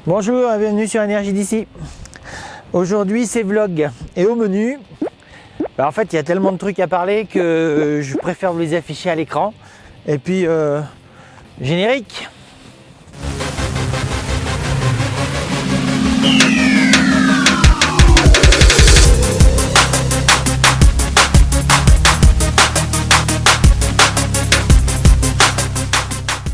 Bonjour et bienvenue sur Énergie d'ici. Aujourd'hui c'est vlog et au menu, en fait il y a tellement de trucs à parler que je préfère vous les afficher à l'écran. Et puis générique.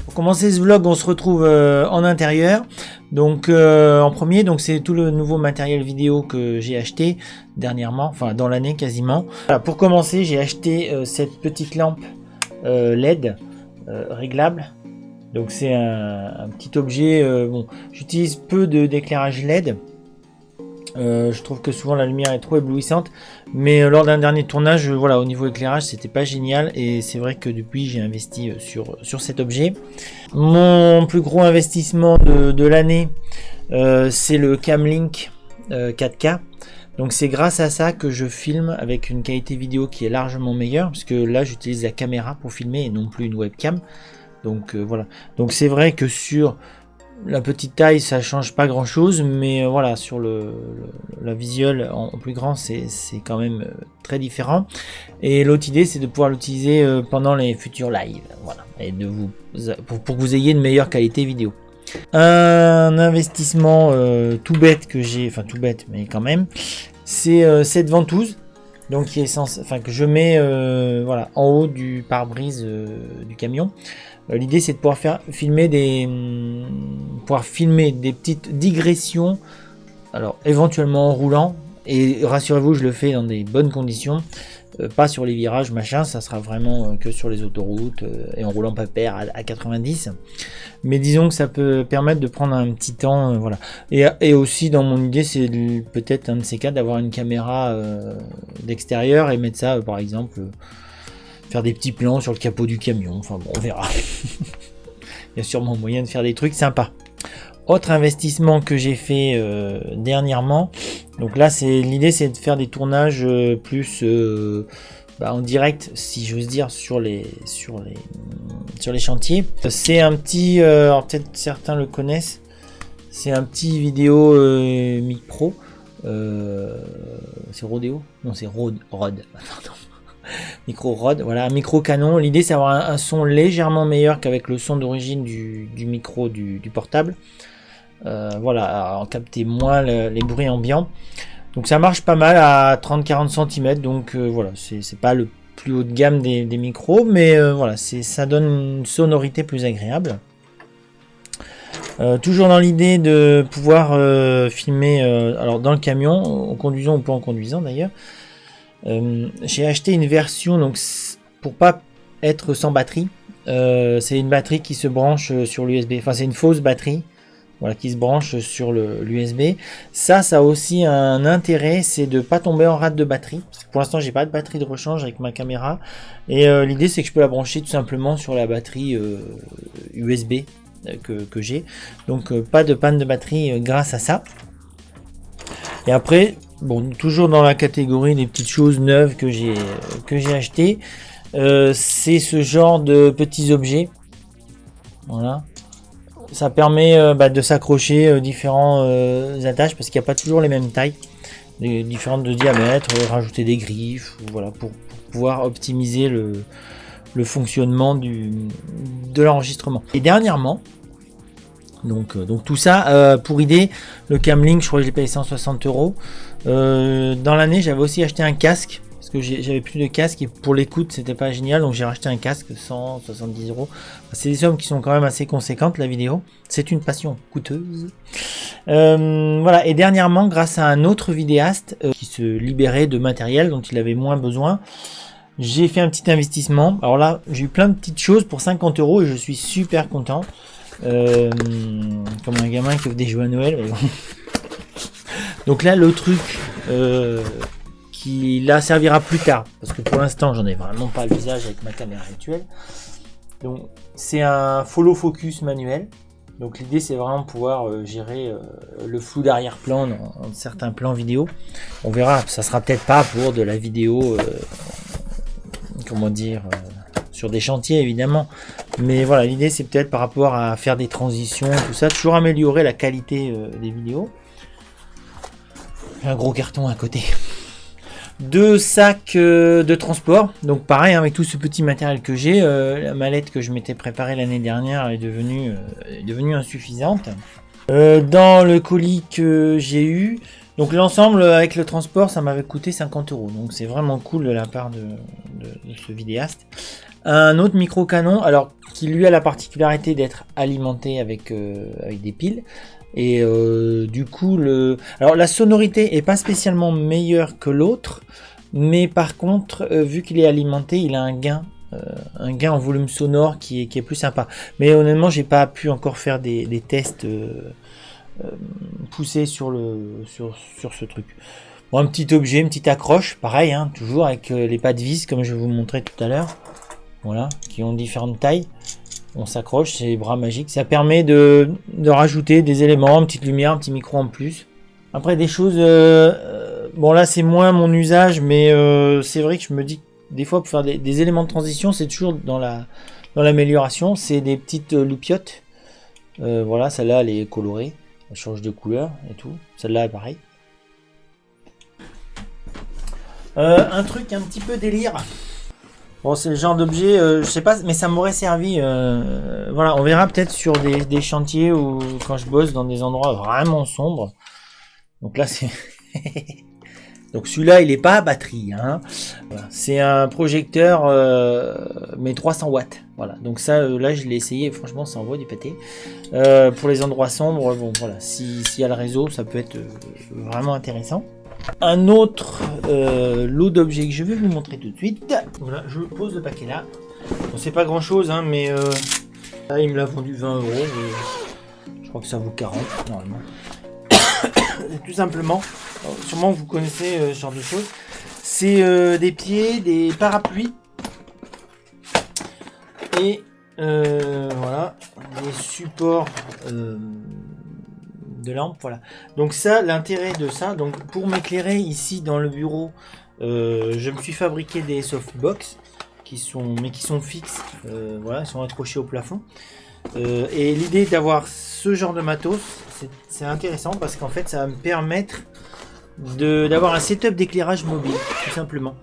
Pour commencer ce vlog, on se retrouve en intérieur. Donc en premier, donc c'est tout le nouveau matériel vidéo que j'ai acheté dernièrement, enfin dans l'année quasiment. Voilà, pour commencer, j'ai acheté cette petite lampe LED réglable. Donc c'est un petit objet. Bon, j'utilise peu d'éclairage LED. Je trouve que souvent la lumière est trop éblouissante, mais lors d'un dernier tournage, voilà, au niveau éclairage, c'était pas génial, et c'est vrai que depuis j'ai investi sur cet objet. Mon plus gros investissement de l'année, c'est le Camlink 4K. Donc c'est grâce à ça que je filme avec une qualité vidéo qui est largement meilleure, parce que là j'utilise la caméra pour filmer et non plus une webcam. Donc voilà. Donc c'est vrai que sur la petite taille ça change pas grand chose, mais voilà, sur la visuelle en plus grand c'est quand même très différent. Et l'autre idée c'est de pouvoir l'utiliser pendant les futurs lives, voilà, et pour que vous ayez une meilleure qualité vidéo. Un investissement tout bête que j'ai, enfin tout bête mais quand même, c'est cette ventouse, donc qui est que je mets voilà, en haut du pare-brise du camion. L'idée c'est de pouvoir filmer des petites digressions, alors éventuellement en roulant, et rassurez-vous je le fais dans des bonnes conditions, pas sur les virages machin, ça sera vraiment que sur les autoroutes et en roulant pépère à 90, mais disons que ça peut permettre de prendre un petit temps, voilà. Et aussi dans mon idée c'est peut-être un de ces cas d'avoir une caméra d'extérieur et mettre ça par exemple, faire des petits plans sur le capot du camion, enfin bon, on verra. Il y a sûrement moyen de faire des trucs sympas. Autre investissement que j'ai fait dernièrement, donc là l'idée c'est de faire des tournages plus en direct, si j'ose dire, sur les chantiers. C'est un petit, alors peut-être certains le connaissent, c'est un petit vidéo Mic Pro, c'est Rodeo, non c'est Rode, pardon. Micro Rode, voilà, un micro canon. L'idée c'est d'avoir un son légèrement meilleur qu'avec le son d'origine du micro du portable. Voilà, en capter moins les bruits ambiants. Donc ça marche pas mal à 30-40 cm. Donc voilà, c'est pas le plus haut de gamme des micros, mais voilà, ça donne une sonorité plus agréable. Toujours dans l'idée de pouvoir filmer alors dans le camion, en conduisant ou pas en conduisant d'ailleurs. J'ai acheté une version donc pour pas être sans batterie. C'est une batterie qui se branche sur l'USB. Enfin, c'est une fausse batterie, voilà, qui se branche sur l'USB. Ça a aussi un intérêt, c'est de pas tomber en rate de batterie. Parce que pour l'instant, j'ai pas de batterie de rechange avec ma caméra. Et l'idée, c'est que je peux la brancher tout simplement sur la batterie USB que j'ai. Donc, pas de panne de batterie grâce à ça. Et après, bon, toujours dans la catégorie des petites choses neuves que j'ai acheté, c'est ce genre de petits objets. Voilà, ça permet de s'accrocher différents attaches, parce qu'il n'y a pas toujours les mêmes tailles, différentes de diamètre, rajouter des griffes, voilà, pour pouvoir optimiser le fonctionnement de l'enregistrement. Et dernièrement, donc tout ça pour idée, le Camlink, je crois que j'ai payé 160 €. Dans l'année, j'avais aussi acheté un casque, parce que j'avais plus de casque et pour l'écoute c'était pas génial, donc j'ai racheté un casque 170 €. C'est des sommes qui sont quand même assez conséquentes. La vidéo, c'est une passion coûteuse. Voilà, et dernièrement, grâce à un autre vidéaste qui se libérait de matériel dont il avait moins besoin, j'ai fait un petit investissement. Alors là, j'ai eu plein de petites choses pour 50 € et je suis super content. Comme un gamin qui offre des jouets à Noël. Donc là, le truc qui là servira plus tard, parce que pour l'instant j'en ai vraiment pas l'usage avec ma caméra actuelle. Donc c'est un follow focus manuel. Donc l'idée c'est vraiment pouvoir gérer le flou d'arrière-plan dans certains plans vidéo. On verra, ça sera peut-être pas pour de la vidéo comment dire, sur des chantiers évidemment. Mais voilà, l'idée c'est peut-être par rapport à faire des transitions, tout ça, toujours améliorer la qualité des vidéos. Un gros carton à côté. 2 sacs de transport, donc pareil avec tout ce petit matériel que j'ai, la mallette que je m'étais préparée l'année dernière est devenue insuffisante. Dans le colis que j'ai eu, donc l'ensemble avec le transport ça m'avait coûté 50 €, donc c'est vraiment cool de la part de ce vidéaste. Un autre micro canon, alors qui lui a la particularité d'être alimenté avec des piles. Et du coup, alors la sonorité est pas spécialement meilleure que l'autre, mais par contre, vu qu'il est alimenté, il a un gain en volume sonore qui est plus sympa. Mais honnêtement, j'ai pas pu encore faire des tests poussés sur ce truc. Bon, un petit objet, une petite accroche, pareil, hein, toujours avec les pas de vis comme je vous montrais tout à l'heure. Voilà, qui ont différentes tailles. On s'accroche, c'est les bras magiques. Ça permet de rajouter des éléments, une petite lumière, un petit micro en plus. Après des choses, bon là c'est moins mon usage, mais c'est vrai que je me dis que des fois pour faire des éléments de transition, c'est toujours dans l'amélioration. C'est des petites loupiottes. Voilà, celle-là elle est colorée, elle change de couleur et tout. Celle-là est pareil. Un truc un petit peu délire. Bon, c'est le genre d'objet, je sais pas, mais ça m'aurait servi. Voilà, on verra peut-être sur des chantiers ou quand je bosse dans des endroits vraiment sombres. Donc là, c'est. Donc celui-là, il est pas à batterie. Hein. Voilà. C'est un projecteur, mais 300 watts. Voilà. Donc ça, là, je l'ai essayé. Franchement, ça envoie du pâté. Pour les endroits sombres, bon, voilà. S'il y a le réseau, ça peut être vraiment intéressant. Un autre lot d'objets que je vais vous montrer tout de suite. Voilà, je pose le paquet là. Bon, c'est pas grand chose, hein, mais là, il me l'a vendu 20 €. Je crois que ça vaut 40 normalement. Tout simplement, alors, sûrement vous connaissez ce genre de choses. C'est des pieds, des parapluies et voilà, des supports. De lampe, voilà. Donc ça, l'intérêt de ça, donc pour m'éclairer ici dans le bureau, je me suis fabriqué des softbox qui sont fixes, voilà, ils sont accrochés au plafond. Et l'idée d'avoir ce genre de matos, c'est intéressant parce qu'en fait, ça va me permettre d'avoir un setup d'éclairage mobile, tout simplement.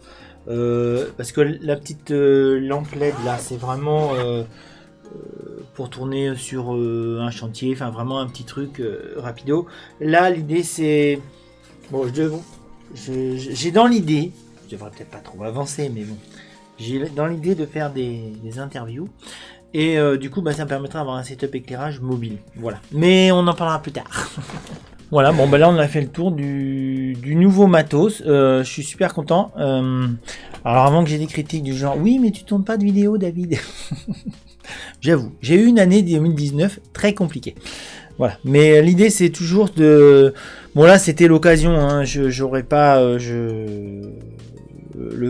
Parce que la petite lampe LED là, c'est vraiment pour tourner sur un chantier, enfin vraiment un petit truc rapido. Là l'idée c'est bon, j'ai dans l'idée, je devrais peut-être pas trop avancer, mais bon, j'ai dans l'idée de faire des interviews et du coup bah, ça me permettra d'avoir un setup éclairage mobile, voilà, mais on en parlera plus tard. Voilà, bon bah là on a fait le tour du nouveau matos, je suis super content. Alors avant que j'ai des critiques du genre oui mais tu tournes pas de vidéo David. J'avoue, j'ai eu une année 2019 très compliquée. Voilà, mais l'idée c'est toujours de... Bon là c'était l'occasion, hein. J'aurais pas... Le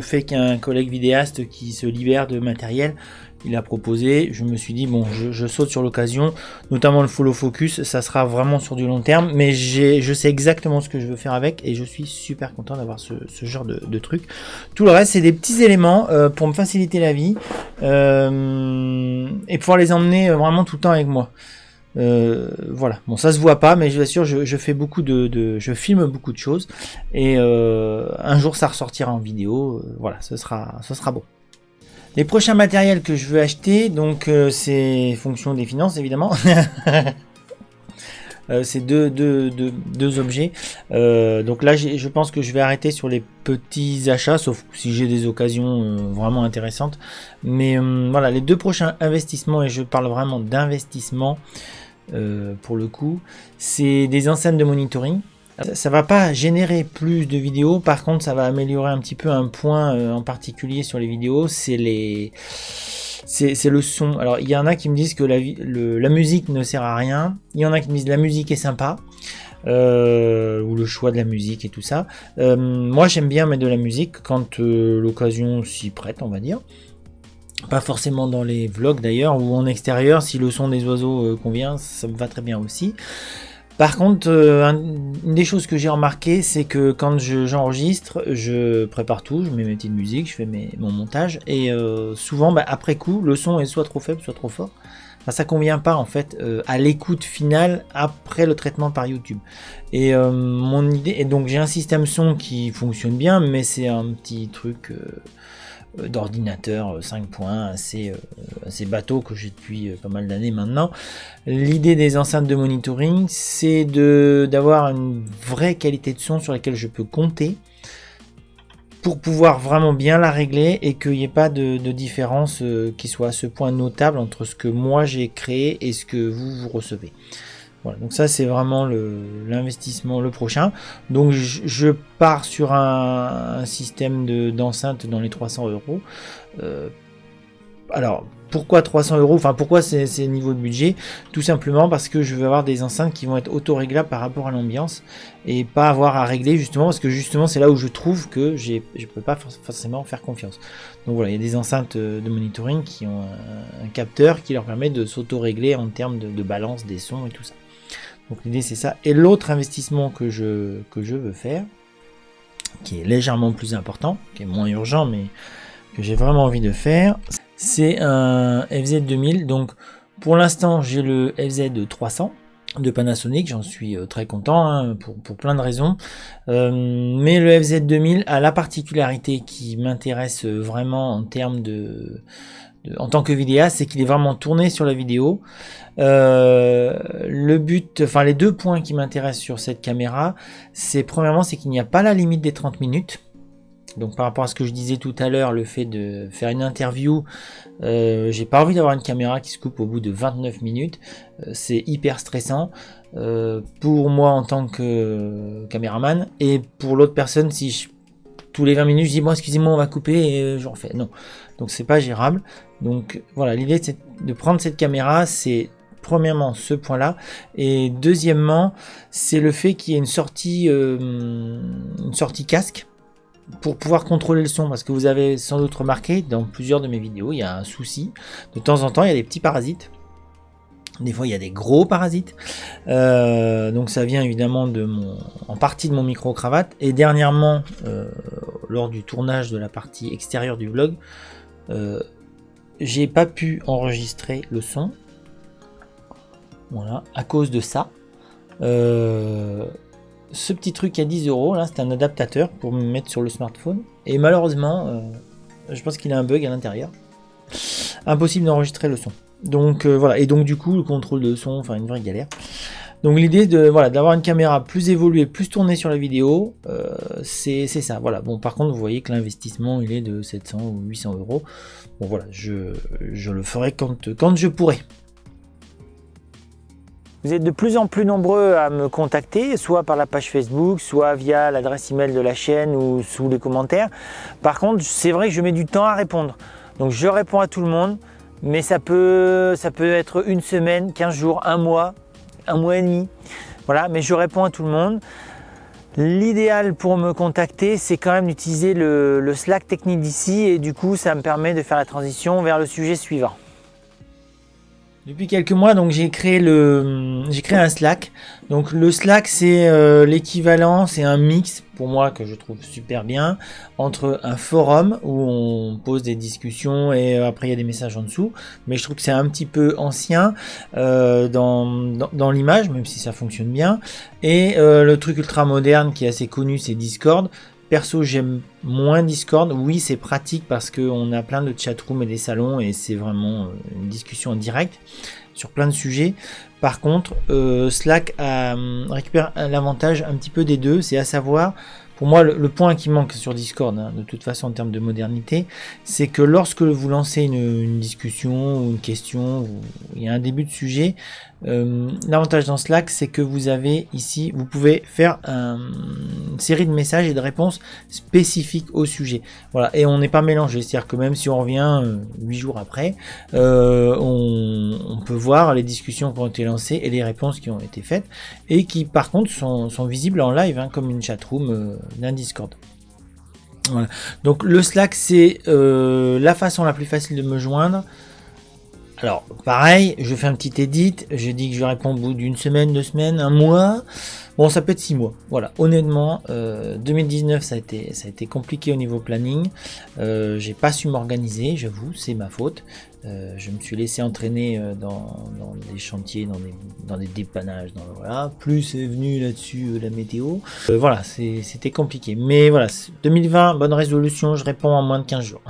fait qu'un collègue vidéaste qui se libère de matériel, il a proposé, je me suis dit bon je saute sur l'occasion, notamment le follow focus, ça sera vraiment sur du long terme, mais je sais exactement ce que je veux faire avec et je suis super content d'avoir ce genre de truc. Tout le reste c'est des petits éléments pour me faciliter la vie et pouvoir les emmener vraiment tout le temps avec moi. Voilà, bon ça se voit pas, mais je vous assure, je fais beaucoup je filme beaucoup de choses et un jour ça ressortira en vidéo, voilà, ce sera bon. Les prochains matériels que je veux acheter, donc c'est fonction des finances évidemment. C'est deux objets. Donc là, je pense que je vais arrêter sur les petits achats, sauf si j'ai des occasions vraiment intéressantes. Mais voilà, les deux prochains investissements, et je parle vraiment d'investissement pour le coup, c'est des enceintes de monitoring. Ça va pas générer plus de vidéos, par contre ça va améliorer un petit peu un point en particulier sur les vidéos, c'est le son. Alors il y en a qui me disent que la musique ne sert à rien, il y en a qui me disent la musique est sympa, ou le choix de la musique et tout ça. Moi j'aime bien mettre de la musique quand l'occasion s'y prête, on va dire. Pas forcément dans les vlogs d'ailleurs, ou en extérieur, si le son des oiseaux convient, ça me va très bien aussi. Par contre, une des choses que j'ai remarqué, c'est que quand j'enregistre, je prépare tout, je mets mes petites musiques, je fais mon montage, et souvent, après coup, le son est soit trop faible, soit trop fort. Enfin, ça convient pas en fait à l'écoute finale après le traitement par YouTube. Et mon idée, et donc j'ai un système son qui fonctionne bien, mais c'est un petit truc d'ordinateur 5 points assez bateau que j'ai depuis pas mal d'années maintenant. L'idée des enceintes de monitoring, c'est d'avoir une vraie qualité de son sur laquelle je peux compter pour pouvoir vraiment bien la régler et qu'il n'y ait pas de différence qui soit à ce point notable entre ce que moi j'ai créé et ce que vous recevez. Voilà, donc ça c'est vraiment l'investissement le prochain. Donc je pars sur un système d'enceinte dans les 300 euros. Alors pourquoi 300 euros? Enfin pourquoi ces niveaux de budget? Tout simplement parce que je veux avoir des enceintes qui vont être auto-réglables par rapport à l'ambiance et pas avoir à régler justement parce que justement c'est là où je trouve que je peux pas forcément faire confiance. Donc voilà, il y a des enceintes de monitoring qui ont un capteur qui leur permet de s'auto-régler en termes de balance des sons et tout ça. Donc l'idée c'est ça. Et l'autre investissement que je veux faire, qui est légèrement plus important, qui est moins urgent mais que j'ai vraiment envie de faire, c'est un FZ2000. Donc pour l'instant j'ai le FZ300 de Panasonic, j'en suis très content pour plein de raisons. Mais le FZ2000 a la particularité qui m'intéresse vraiment en termes en tant que vidéaste, c'est qu'il est vraiment tourné sur la vidéo. Le but, enfin les deux points qui m'intéressent sur cette caméra, c'est premièrement c'est qu'il n'y a pas la limite des 30 minutes. Donc par rapport à ce que je disais tout à l'heure, le fait de faire une interview, j'ai pas envie d'avoir une caméra qui se coupe au bout de 29 minutes. C'est hyper stressant pour moi en tant que caméraman et pour l'autre personne si tous les 20 minutes je dis bon excusez-moi on va couper et j'en fais. Non, donc c'est pas gérable. Donc voilà, l'idée c'est de prendre cette caméra, c'est premièrement ce point là et deuxièmement c'est le fait qu'il y ait une sortie casque pour pouvoir contrôler le son, parce que vous avez sans doute remarqué dans plusieurs de mes vidéos il y a un souci, de temps en temps il y a des petits parasites, des fois il y a des gros parasites, donc ça vient évidemment en partie de mon micro cravate, et dernièrement lors du tournage de la partie extérieure du vlog, j'ai pas pu enregistrer le son, voilà, à cause de ça. Ce petit truc à 10 euros, là, c'est un adaptateur pour me mettre sur le smartphone. Et malheureusement, je pense qu'il a un bug à l'intérieur. Impossible d'enregistrer le son. Donc voilà, et donc du coup, le contrôle de son, enfin une vraie galère. Donc l'idée d'avoir une caméra plus évoluée, plus tournée sur la vidéo, c'est ça. Voilà. Bon, par contre, vous voyez que l'investissement, il est de 700 ou 800 euros. Bon voilà, je le ferai quand je pourrai. Vous êtes de plus en plus nombreux à me contacter, soit par la page Facebook, soit via l'adresse email de la chaîne ou sous les commentaires. Par contre, c'est vrai que je mets du temps à répondre. Donc je réponds à tout le monde, mais ça peut être une semaine, 15 jours, un mois et demi. Voilà, mais je réponds à tout le monde. L'idéal pour me contacter, c'est quand même d'utiliser le Slack technique d'ici et du coup, ça me permet de faire la transition vers le sujet suivant. Depuis quelques mois, donc j'ai créé un Slack. Donc le Slack, c'est l'équivalent, c'est un mix pour moi que je trouve super bien entre un forum où on pose des discussions et après il y a des messages en dessous. Mais je trouve que c'est un petit peu ancien dans l'image, même si ça fonctionne bien. Et le truc ultra moderne qui est assez connu, c'est Discord. Perso, j'aime moins Discord. Oui, c'est pratique parce qu'on a plein de chatrooms et des salons et c'est vraiment une discussion en direct sur plein de sujets. Par contre, Slack récupère l'avantage un petit peu des deux, c'est à savoir, pour moi, le point qui manque sur Discord, de toute façon en termes de modernité, c'est que lorsque vous lancez une discussion ou une question, il y a un début de sujet, l'avantage dans Slack, c'est que vous avez ici, vous pouvez faire une série de messages et de réponses spécifiques au sujet. Voilà, et on n'est pas mélangé, c'est-à-dire que même si on revient 8 jours après, on peut voir les discussions qui ont été lancées et les réponses qui ont été faites, et qui par contre sont visibles en live, comme une chatroom d'un Discord. Voilà. Donc le Slack, c'est la façon la plus facile de me joindre. Alors, pareil, je fais un petit edit, je dis que je réponds au bout d'une semaine, 2 semaines, un mois. Bon, ça peut être 6 mois. Voilà, honnêtement, 2019, ça a été compliqué au niveau planning. J'ai pas su m'organiser, j'avoue, c'est ma faute. Je me suis laissé entraîner dans des chantiers, dans des dépannages. Voilà. Plus est venu là-dessus la météo. Voilà, c'était compliqué. Mais voilà, 2020, bonne résolution, je réponds en moins de 15 jours.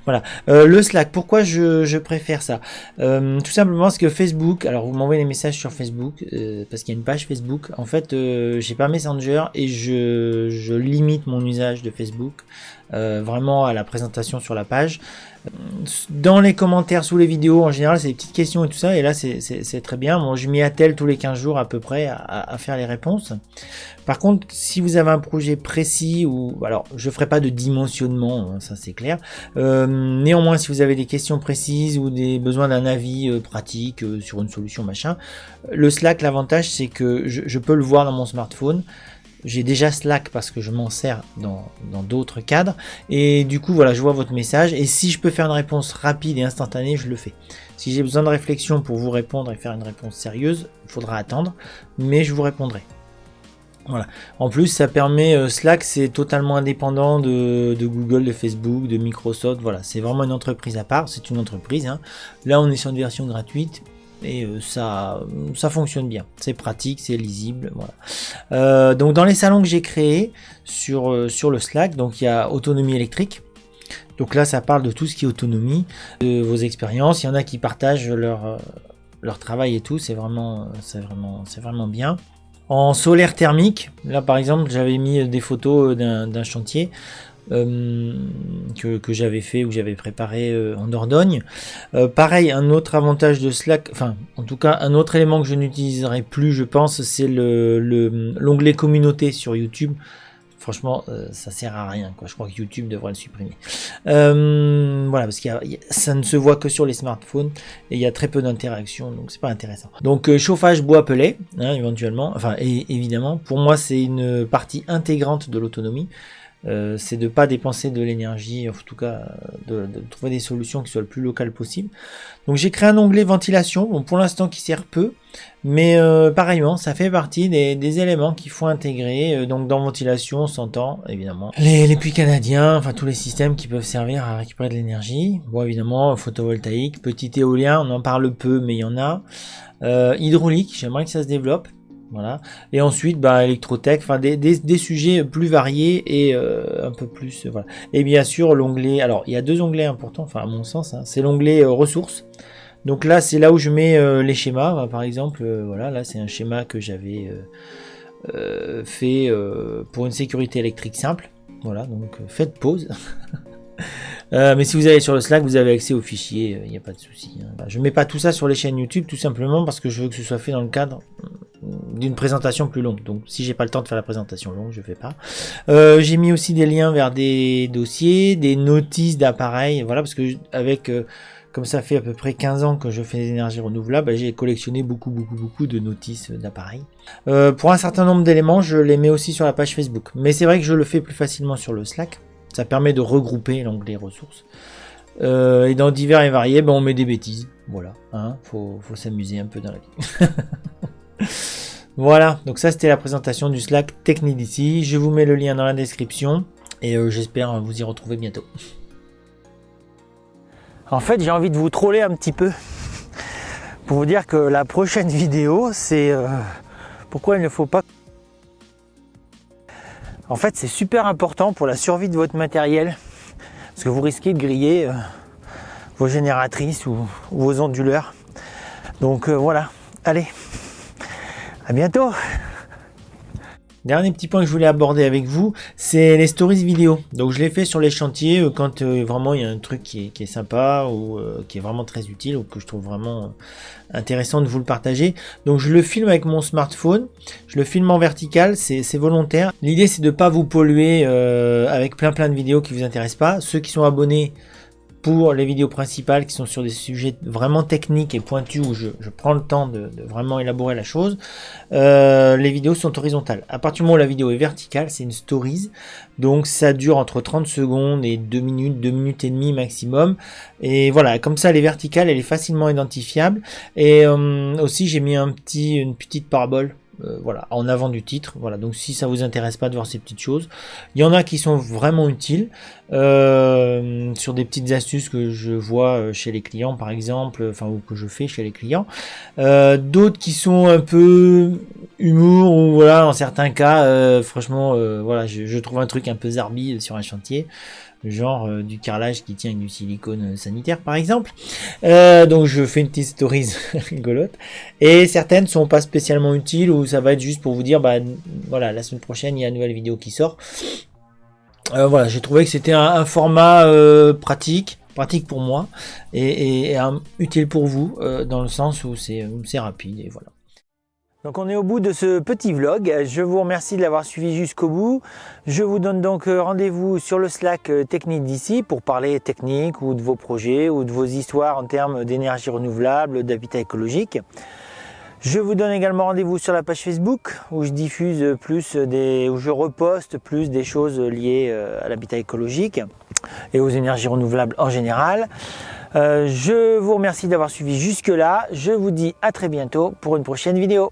Voilà. Le Slack, pourquoi je préfère ça? Tout simplement parce que Facebook, alors vous m'envoyez des messages sur Facebook, parce qu'il y a une page Facebook. En fait, j'ai pas Messenger et je limite mon usage de Facebook vraiment à la présentation sur la page. Dans les commentaires sous les vidéos, en général, c'est des petites questions et tout ça, et là, c'est très bien. Bon, je m'y attelle tous les 15 jours à peu près à faire les réponses. Par contre, si vous avez un projet précis, ou alors je ferai pas de dimensionnement, hein, ça c'est clair. Néanmoins, si vous avez des questions précises ou des besoins d'un avis pratique sur une solution machin, le Slack, l'avantage c'est que je peux le voir dans mon smartphone. J'ai déjà Slack parce que je m'en sers dans d'autres cadres, et du coup voilà, je vois votre message, et si je peux faire une réponse rapide et instantanée, je le fais. Si j'ai besoin de réflexion pour vous répondre et faire une réponse sérieuse, il faudra attendre, mais je vous répondrai. Voilà. En plus, ça permet, Slack, c'est totalement indépendant de Google, de Facebook, de Microsoft. Voilà, c'est vraiment une entreprise à part. C'est une entreprise, hein. Là, on est sur une version gratuite et ça fonctionne bien. C'est pratique, c'est lisible. Voilà. Donc, dans les salons que j'ai créés sur le Slack, donc il y a autonomie électrique. Donc là, ça parle de tout ce qui est autonomie, de vos expériences. Il y en a qui partagent leur travail et tout. C'est vraiment bien. En solaire thermique, là par exemple, j'avais mis des photos d'un chantier que j'avais fait ou j'avais préparé en Dordogne. Pareil, un autre avantage de Slack, enfin en tout cas un autre élément que je n'utiliserai plus, je pense, c'est l'onglet communauté sur YouTube. Franchement, ça sert à rien, quoi. Je crois que YouTube devrait le supprimer. Voilà, parce que ça ne se voit que sur les smartphones et il y a très peu d'interaction, donc c'est pas intéressant. Donc chauffage bois pellet, hein, éventuellement, enfin évidemment, pour moi c'est une partie intégrante de l'autonomie. C'est de ne pas dépenser de l'énergie, en tout cas de trouver des solutions qui soient le plus locales possible. Donc j'ai créé un onglet ventilation, bon, pour l'instant qui sert peu, mais pareillement ça fait partie des éléments qu'il faut intégrer. Donc dans ventilation on s'entend évidemment les puits canadiens, enfin tous les systèmes qui peuvent servir à récupérer de l'énergie. Bon évidemment photovoltaïque, petit éolien, on en parle peu mais il y en a. Hydraulique, j'aimerais que ça se développe. Voilà. Et ensuite, électrotech, enfin des sujets plus variés et un peu plus. Voilà. Et bien sûr, l'onglet. Alors, il y a 2 onglets importants, enfin à mon sens, hein, c'est l'onglet ressources. Donc là, c'est là où je mets les schémas. Par exemple, voilà, là c'est un schéma que j'avais fait pour une sécurité électrique simple. Voilà, donc faites pause. Mais si vous allez sur le Slack, vous avez accès aux fichiers, il n'y a pas de souci. Hein. Je ne mets pas tout ça sur les chaînes YouTube, tout simplement parce que je veux que ce soit fait dans le cadre d'une présentation plus longue. Donc si j'ai pas le temps de faire la présentation longue, je fais pas. J'ai mis aussi des liens vers des dossiers, des notices d'appareils, voilà, parce que comme ça fait à peu près 15 ans que je fais des énergies renouvelables, j'ai collectionné beaucoup de notices d'appareils. Pour un certain nombre d'éléments, je les mets aussi sur la page Facebook. Mais c'est vrai que je le fais plus facilement sur le Slack. Ça permet de regrouper l'onglet ressources. Et dans divers et variés, on met des bêtises. Voilà, hein, faut s'amuser un peu dans la vie. Voilà, donc ça c'était la présentation du Slack Technidici. Je vous mets le lien dans la description et j'espère vous y retrouver bientôt. En fait, j'ai envie de vous troller un petit peu pour vous dire que la prochaine vidéo, c'est pourquoi il ne faut pas... En fait, c'est super important pour la survie de votre matériel parce que vous risquez de griller vos génératrices ou vos onduleurs. Donc voilà, allez, à bientôt. Dernier petit point que je voulais aborder avec vous, c'est les stories vidéo. Donc je l'ai fait sur les chantiers quand vraiment il y a un truc qui est sympa ou qui est vraiment très utile ou que je trouve vraiment intéressant de vous le partager. Donc je le filme avec mon smartphone, je le filme en vertical, c'est volontaire. L'idée c'est de ne pas vous polluer avec plein de vidéos qui vous intéressent pas. Ceux qui sont abonnés, pour les vidéos principales qui sont sur des sujets vraiment techniques et pointus où je prends le temps de vraiment élaborer la chose, les vidéos sont horizontales. À partir du moment où la vidéo est verticale, c'est une stories, donc ça dure entre 30 secondes et 2 minutes, 2 minutes et demie maximum. Et voilà, comme ça elle est verticale, elle est facilement identifiable. Et aussi j'ai mis une petite parabole. Voilà, en avant du titre. Voilà, donc si ça vous intéresse pas de voir ces petites choses, il y en a qui sont vraiment utiles sur des petites astuces que je vois chez les clients par exemple, enfin ou que je fais chez les clients. D'autres qui sont un peu humour ou voilà, en certains cas, franchement, voilà, je trouve un truc un peu zarbi sur un chantier. Genre du carrelage qui tient avec du silicone sanitaire par exemple. Donc je fais une petite stories rigolote. Et certaines sont pas spécialement utiles ou ça va être juste pour vous dire bah voilà, la semaine prochaine il y a une nouvelle vidéo qui sort. Voilà, j'ai trouvé que c'était un format pratique pour moi et utile pour vous dans le sens où c'est rapide et voilà. Donc on est au bout de ce petit vlog, je vous remercie de l'avoir suivi jusqu'au bout. Je vous donne donc rendez-vous sur le Slack technique d'ici pour parler technique ou de vos projets ou de vos histoires en termes d'énergie renouvelable, d'habitat écologique. Je vous donne également rendez-vous sur la page Facebook où je diffuse plus où je reposte plus des choses liées à l'habitat écologique et aux énergies renouvelables en général. Je vous remercie d'avoir suivi jusque là, je vous dis à très bientôt pour une prochaine vidéo.